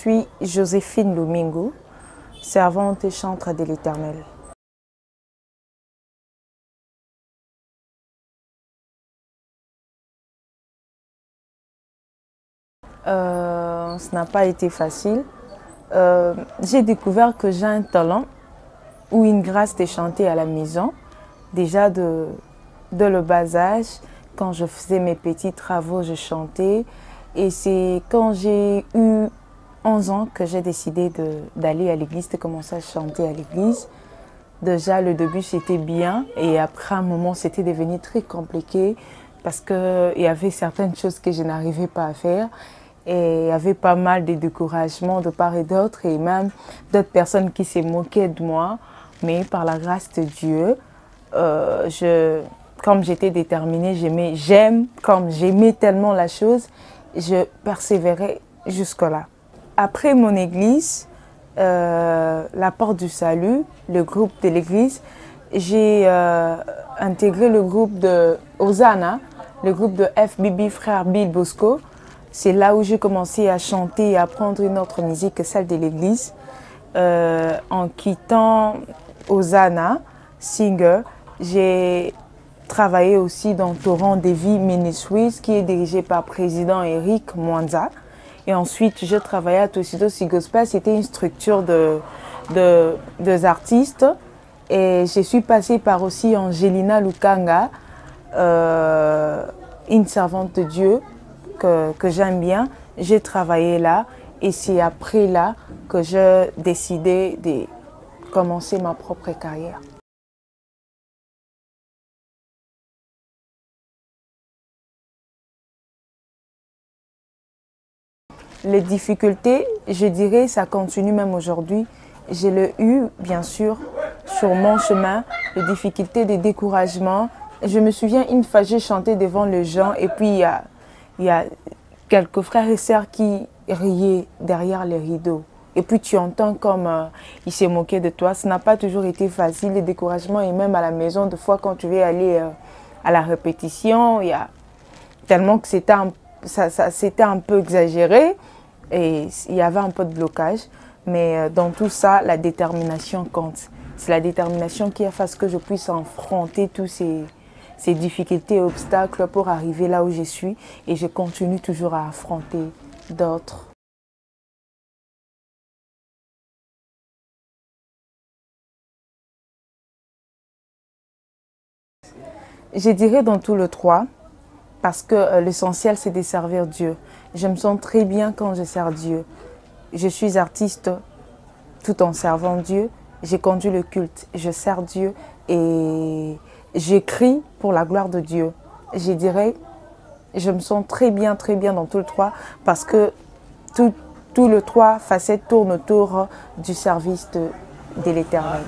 suis Joséphine Lumingu, servante et chantre de l'Éternel. Ça n'a pas été facile. J'ai découvert que j'ai un talent ou une grâce de chanter à la maison, déjà de le bas âge. Quand je faisais mes petits travaux, je chantais. Et c'est quand j'ai eu 11 ans que j'ai décidé d'aller à l'église, de commencer à chanter à l'église. Déjà, le début, c'était bien. Et après un moment, c'était devenu très compliqué parce qu'il y avait certaines choses que je n'arrivais pas à faire. Et il y avait pas mal de découragements de part et d'autre. Et même d'autres personnes qui se moquaient de moi. Mais par la grâce de Dieu, comme j'étais déterminée, comme j'aimais tellement la chose, je persévérais jusque-là. Après mon église, la Porte du Salut, le groupe de l'église, j'ai intégré le groupe de Hosanna, le groupe de FBB Frère Bill Bosco. C'est là où j'ai commencé à chanter et à apprendre une autre musique que celle de l'église. En quittant Hosanna, singer, j'ai travaillé aussi dans Torrent de Vie Ministries, qui est dirigé par président Eric Mwanza. Et ensuite, je travaillais à Tosido Gospel, c'était une structure de artistes. Et je suis passée par aussi Angelina Lukanga, une servante de Dieu que j'aime bien. J'ai travaillé là et c'est après là que j'ai décidé de commencer ma propre carrière. Les difficultés, je dirais, ça continue même aujourd'hui. Je l'ai eu, bien sûr, sur mon chemin, les difficultés, des découragements. Je me souviens, une fois, j'ai chanté devant les gens et puis il y a quelques frères et sœurs qui riaient derrière les rideaux. Et puis tu entends comme ils se moquaient de toi. Ça n'a pas toujours été facile, les découragements. Et même à la maison, des fois, quand tu veux aller à la répétition, il y a tellement que c'était un peu exagéré. Et il y avait un peu de blocage. Mais dans tout ça, la détermination compte. C'est la détermination qui a fait que je puisse affronter tous ces difficultés et obstacles pour arriver là où je suis. Et je continue toujours à affronter d'autres. Je dirais dans tout le 3, parce que l'essentiel c'est de servir Dieu. Je me sens très bien quand je sers Dieu. Je suis artiste tout en servant Dieu. J'ai conduit le culte, je sers Dieu et j'écris pour la gloire de Dieu. Je dirais, je me sens très bien dans tout le 3 parce que tout le 3 facettes tourne autour du service de l'Éternel.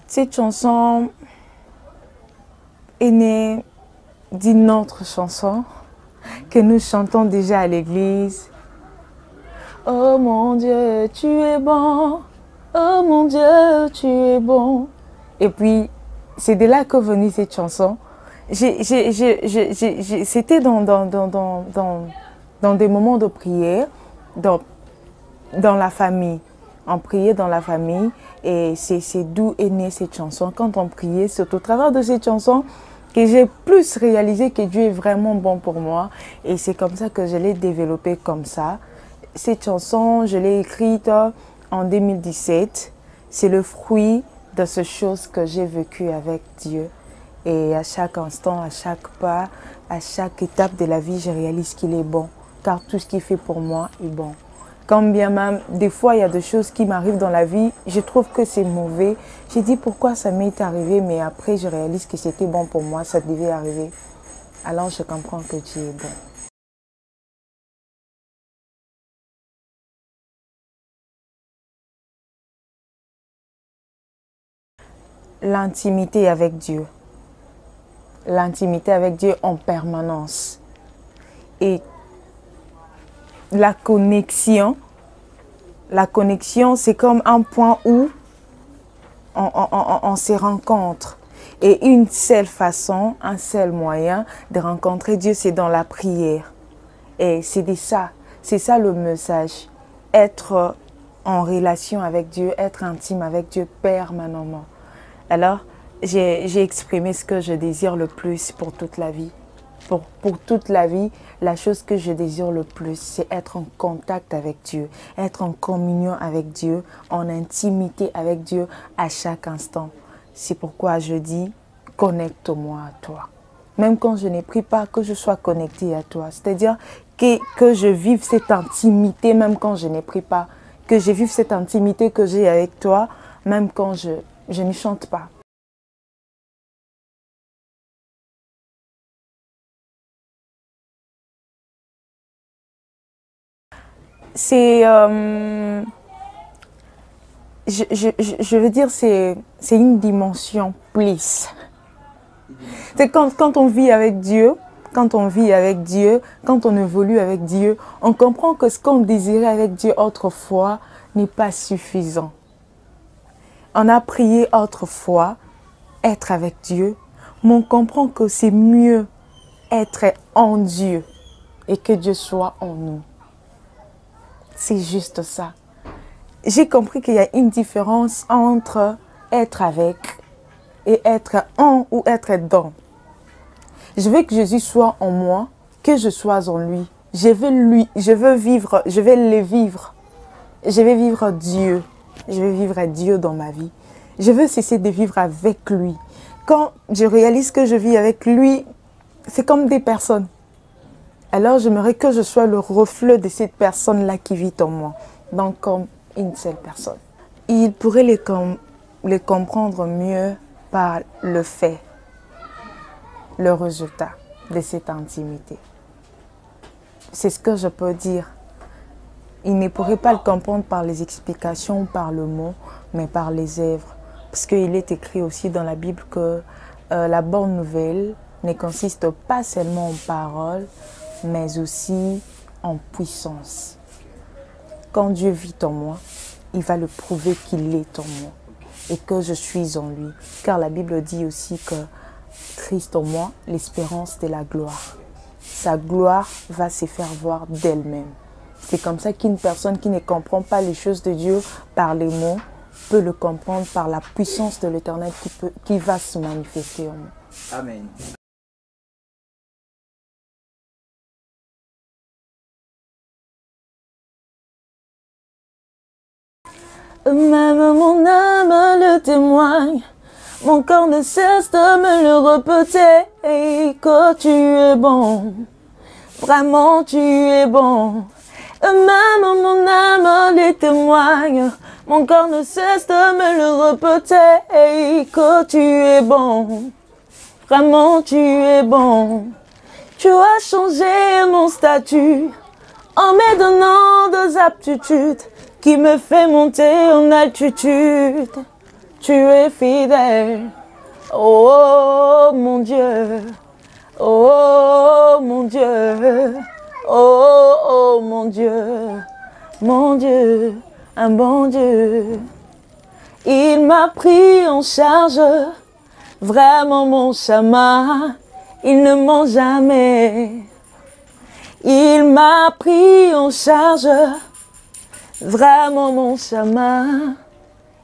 Cette chanson est née d'une autre chanson que nous chantons déjà à l'église. Oh mon Dieu, tu es bon. Oh mon Dieu, tu es bon. Et puis, c'est de là que venue cette chanson. C'était dans des moments de prière, dans la famille. On priait dans la famille et c'est d'où est née cette chanson. Quand on priait, c'est au travers de cette chanson que j'ai plus réalisé que Dieu est vraiment bon pour moi. Et c'est comme ça que je l'ai développée comme ça. Cette chanson, je l'ai écrite en 2017. C'est le fruit de ces choses que j'ai vécues avec Dieu. Et à chaque instant, à chaque pas, à chaque étape de la vie, je réalise qu'il est bon. Car tout ce qu'il fait pour moi est bon. Quand bien même, des fois, il y a des choses qui m'arrivent dans la vie, je trouve que c'est mauvais. Je dis pourquoi ça m'est arrivé, mais après, je réalise que c'était bon pour moi, ça devait arriver. Alors, je comprends que Dieu est bon. L'intimité avec Dieu. L'intimité avec Dieu en permanence. Et la connexion, c'est comme un point où on se rencontre. Et une seule façon, un seul moyen de rencontrer Dieu, c'est dans la prière. Et c'est ça le message. Être en relation avec Dieu, être intime avec Dieu permanemment. Alors, j'ai exprimé ce que je désire le plus pour toute la vie. Pour toute la vie, la chose que je désire le plus, c'est être en contact avec Dieu, être en communion avec Dieu, en intimité avec Dieu à chaque instant. C'est pourquoi je dis, connecte-moi à toi. Même quand je n'ai pris pas, que je sois connecté à toi. C'est-à-dire que je vive cette intimité même quand je n'ai pris pas. Que je vive cette intimité que j'ai avec toi, même quand je ne chante pas. C'est, je veux dire, c'est une dimension plus. C'est quand on vit avec Dieu, quand on évolue avec Dieu, on comprend que ce qu'on désirait avec Dieu autrefois n'est pas suffisant. On a prié autrefois, être avec Dieu, mais on comprend que c'est mieux être en Dieu et que Dieu soit en nous. C'est juste ça. J'ai compris qu'il y a une différence entre être avec et être en ou être dans. Je veux que Jésus soit en moi, que je sois en lui. Je veux vivre, je vais le vivre. Je vais vivre Dieu. Je vais vivre Dieu dans ma vie. Je veux cesser de vivre avec lui. Quand je réalise que je vis avec lui, c'est comme des personnes. Alors j'aimerais que je sois le reflet de cette personne-là qui vit en moi. Donc comme une seule personne. Il pourrait les comprendre mieux par le fait, le résultat de cette intimité. C'est ce que je peux dire. Il ne pourrait pas le comprendre par les explications, par le mot, mais par les œuvres. Parce qu'il est écrit aussi dans la Bible que la bonne nouvelle ne consiste pas seulement en paroles, mais aussi en puissance. Quand Dieu vit en moi, il va le prouver qu'il est en moi et que je suis en lui. Car la Bible dit aussi que Christ en moi, l'espérance de la gloire. Sa gloire va se faire voir d'elle-même. C'est comme ça qu'une personne qui ne comprend pas les choses de Dieu par les mots peut le comprendre par la puissance de l'Éternel qui va se manifester en nous. Amen. Même mon âme le témoigne, mon corps ne cesse de me le répéter, que tu es bon, vraiment tu es bon. Même mon âme le témoigne, mon corps ne cesse de me le répéter, que tu es bon, vraiment tu es bon. Tu as changé mon statut en me donnant des aptitudes qui me fait monter en altitude. Tu es fidèle, oh mon Dieu, oh mon Dieu, oh mon Dieu, un bon Dieu. Il m'a pris en charge, vraiment mon chemin, il ne ment jamais. Il m'a pris en charge, vraiment mon chemin,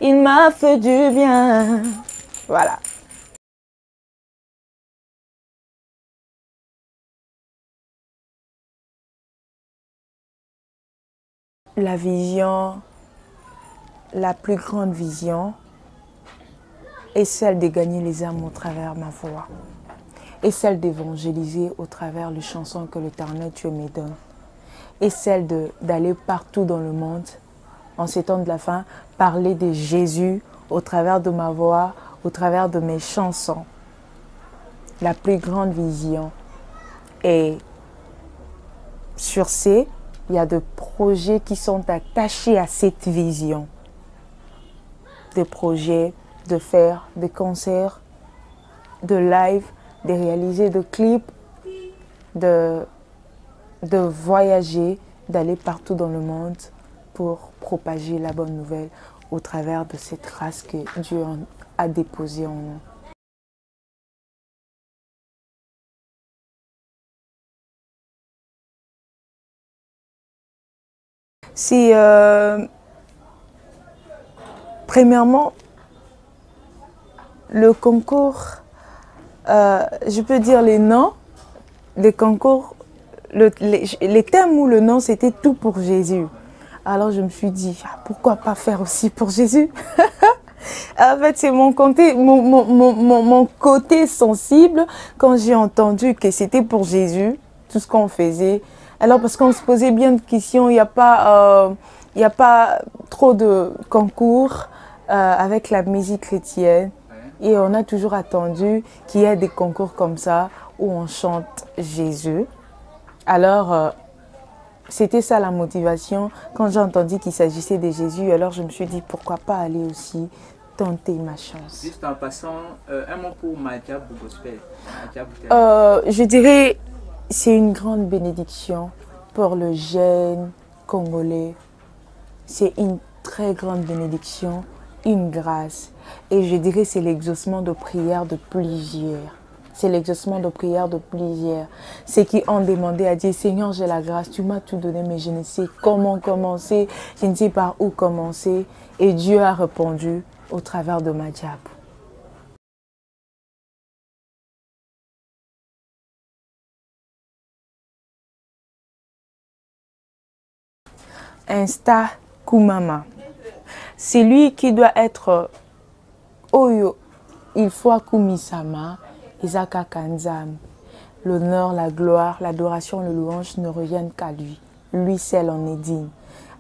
il m'a fait du bien. Voilà. La vision, la plus grande vision, est celle de gagner les âmes au travers de ma voix. Et celle d'évangéliser au travers les chansons que l'Éternel Dieu me donne. Et celle d'aller partout dans le monde, en ces temps de la fin, parler de Jésus au travers de ma voix, au travers de mes chansons. La plus grande vision. Et sur ce, il y a des projets qui sont attachés à cette vision. Des projets de faire des concerts, de live, de réaliser des clips, de voyager, d'aller partout dans le monde pour propager la bonne nouvelle au travers de cette grâce que Dieu a déposée en nous. Si, premièrement, le concours, je peux dire les noms, les concours, les thèmes ou le nom, c'était tout pour Jésus. Alors je me suis dit, pourquoi pas faire aussi pour Jésus? En fait, c'est mon côté sensible quand j'ai entendu que c'était pour Jésus, tout ce qu'on faisait. Alors parce qu'on se posait bien de questions, il n'y a pas trop de concours avec la musique chrétienne. Et on a toujours attendu qu'il y ait des concours comme ça où on chante Jésus. Alors, c'était ça la motivation. Quand j'ai entendu qu'il s'agissait de Jésus, alors je me suis dit pourquoi pas aller aussi tenter ma chance. Juste en passant, un mot pour Madjabou Gospel. Je dirais c'est une grande bénédiction pour le jeune Congolais. C'est une très grande bénédiction, une grâce. Et je dirais c'est l'exaucement de prière de plusieurs. C'est l'exaucement de prière de plusieurs. Ceux qui ont demandé à Dieu, Seigneur, j'ai la grâce, tu m'as tout donné, mais je ne sais comment commencer, je ne sais par où commencer. Et Dieu a répondu au travers de Madjabou. Insta Kumama. C'est lui qui doit être Oyo. Il faut Kumisama. Isaka Kanzam. L'honneur, la gloire, l'adoration, le louange ne reviennent qu'à lui. Lui seul en est digne.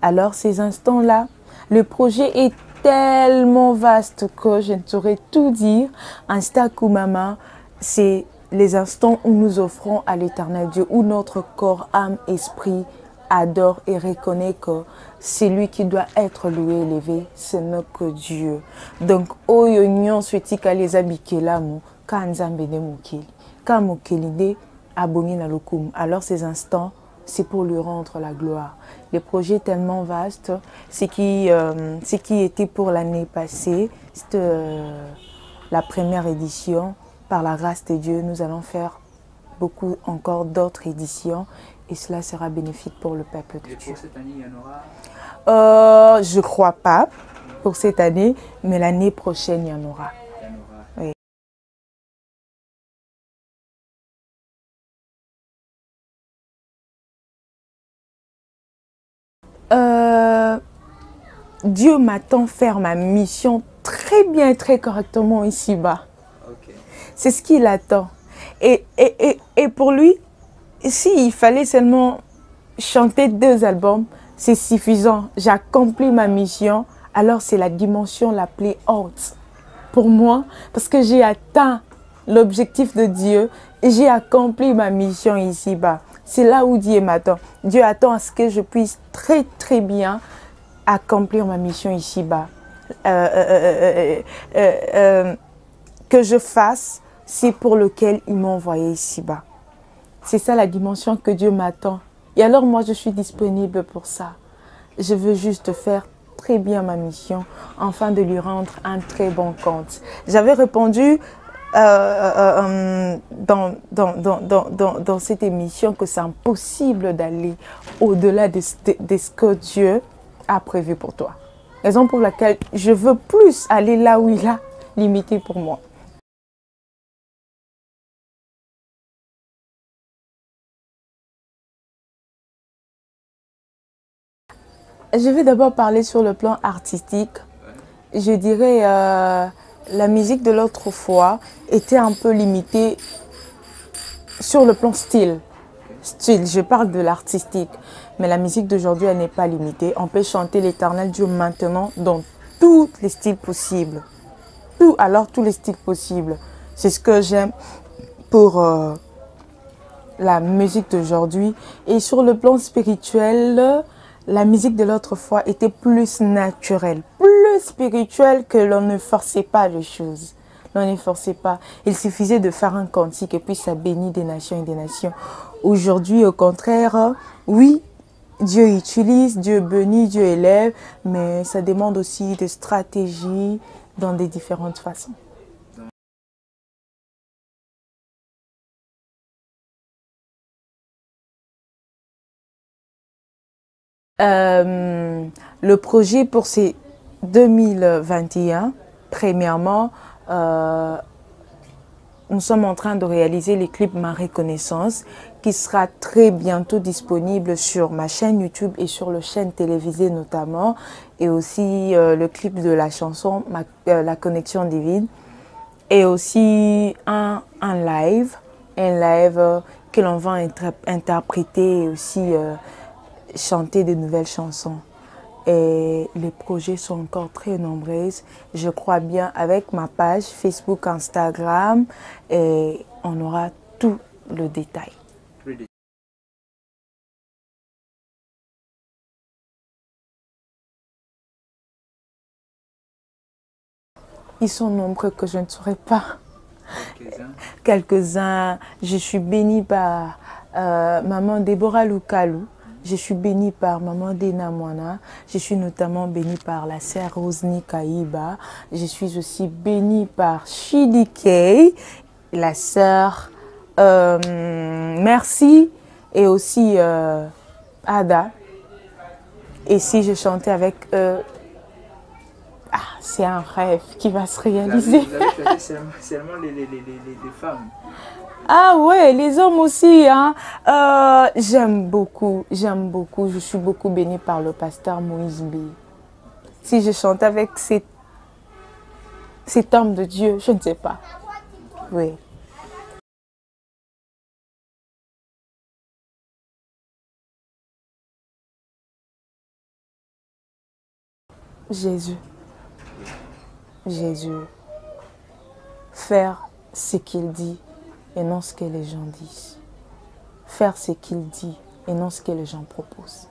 Alors ces instants-là, le projet est tellement vaste que je ne saurais tout dire. Insta Kumama, c'est les instants où nous offrons à l'Éternel Dieu, où notre corps, âme, esprit adore et reconnaît que c'est lui qui doit être loué et élevé, ce n'est que Dieu. Donc, oyo nyon souhaiti ka les abikelamu. Alors ces instants, c'est pour lui rendre la gloire. Le projet est tellement vaste, ce qui était pour l'année passée, c'était la première édition. Par la grâce de Dieu, nous allons faire beaucoup encore d'autres éditions et cela sera bénéfique pour le peuple de Dieu. Pour cette année, il y en aura? Je ne crois pas pour cette année, mais l'année prochaine, il y en aura. Oui. Dieu m'attend faire ma mission très bien, très correctement ici-bas. Okay. C'est ce qu'il attend. Et pour lui, s'il fallait seulement chanter 2 albums, c'est suffisant. J'ai accompli ma mission. Alors c'est la dimension la plus haute pour moi parce que j'ai atteint l'objectif de Dieu et j'ai accompli ma mission ici-bas. C'est là où Dieu m'attend. Dieu attend à ce que je puisse très très bien accomplir ma mission ici-bas. Que je fasse, c'est pour lequel il m'a envoyé ici-bas. C'est ça la dimension que Dieu m'attend. Et alors moi je suis disponible pour ça. Je veux juste faire très bien ma mission, afin de lui rendre un très bon compte. J'avais répondu dans cette émission que c'est impossible d'aller au-delà de ce que Dieu a prévu pour toi. Raison pour laquelle je veux plus aller là où il a limité pour moi. Je vais d'abord parler sur le plan artistique. Je dirais la musique de l'autre fois était un peu limitée sur le plan style. Je parle de l'artistique. Mais la musique d'aujourd'hui, elle n'est pas limitée. On peut chanter l'Éternel Dieu maintenant dans tous les styles possibles. Tous les styles possibles. C'est ce que j'aime pour la musique d'aujourd'hui. Et sur le plan spirituel, la musique de l'autre fois était plus naturelle, plus spirituelle, que l'on ne forçait pas les choses. L'on ne forçait pas. Il suffisait de faire un cantique et puis ça bénit des nations et des nations. Aujourd'hui, au contraire, oui, Dieu utilise, Dieu bénit, Dieu élève, mais ça demande aussi des stratégies dans des différentes façons. Le projet pour ces 2021, premièrement, nous sommes en train de réaliser le clip Ma Reconnaissance qui sera très bientôt disponible sur ma chaîne YouTube et sur la chaîne télévisée notamment, et aussi le clip de la chanson La Connexion Divine, et aussi un live que l'on va interpréter et aussi chanter de nouvelles chansons. Et les projets sont encore très nombreux. Je crois bien avec ma page Facebook, Instagram, et on aura tout le détail. Ils sont nombreux que je ne saurais pas. Quelques-uns. Je suis bénie par maman Déborah Loukalou. Je suis bénie par maman Dena Moana. Je suis notamment bénie par la sœur Rosny Kaïba. Je suis aussi bénie par Shidi Kay, la sœur Merci, et aussi Ada. Et si je chantais avec eux, c'est un rêve qui va se réaliser. Vous avez choisi seulement les femmes. Ah ouais, les hommes aussi, hein. J'aime beaucoup. Je suis beaucoup bénie par le pasteur Moïse B. Si je chante avec cet homme de Dieu, je ne sais pas. Oui. Jésus. Faire ce qu'il dit et non ce que les gens disent. Faire ce qu'il dit et non ce que les gens proposent.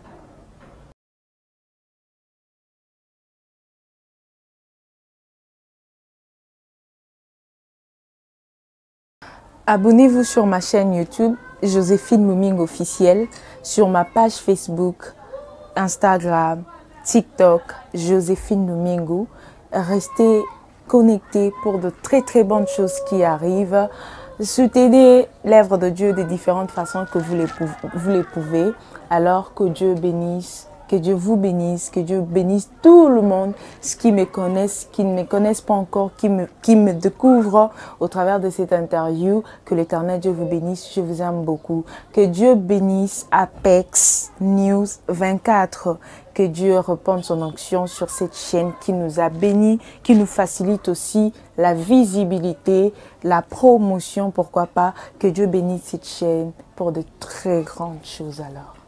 Abonnez-vous sur ma chaîne YouTube, Joséphine Mouming officielle, sur ma page Facebook, Instagram, TikTok, Joséphine Moumingou. Restez connectés pour de très très bonnes choses qui arrivent. Soutenez l'œuvre de Dieu de différentes façons que vous les pouvez. Alors que Dieu bénisse, que Dieu vous bénisse, que Dieu bénisse tout le monde, ceux qui me connaissent, qui ne me connaissent pas encore, qui me découvrent au travers de cette interview. Que l'Éternel Dieu vous bénisse, je vous aime beaucoup. Que Dieu bénisse Apex News 24. Que Dieu répande son onction sur cette chaîne qui nous a bénis, qui nous facilite aussi la visibilité, la promotion, pourquoi pas. Que Dieu bénisse cette chaîne pour de très grandes choses alors.